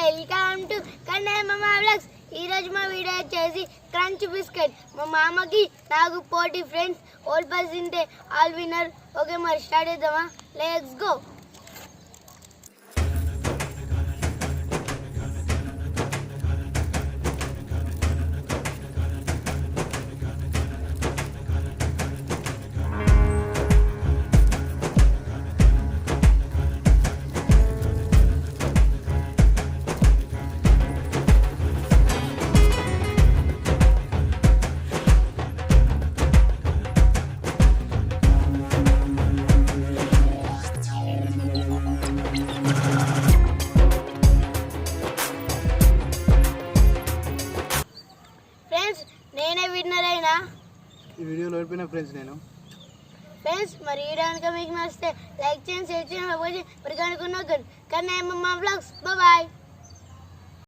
Welcome to Kannayya మామ vlogs. ఈరోజు మా వీడియో వచ్చేసి క్రంచ్ బిస్కెట్. మా మామకి నాకు పోటీ ఫ్రెండ్స్, ఓల్ పాస్ తింటే ఆల్ విన్నర్. ఓకే మరి స్టార్ట్ చేద్దామా? Let's go. నేనే విన్నర్ అయినా ఈ వీడియోలో ఓడిపోయిన ఫ్రెండ్స్ నేను. ఫ్రెండ్స్ మరి వీడియో కనుక మీకు నచ్చితే లైక్ చేయండి, షేర్ చేయండి, మరి కనుక్కున్న కన్నయ్య మామ వ్లాగ్స్. బాయ్.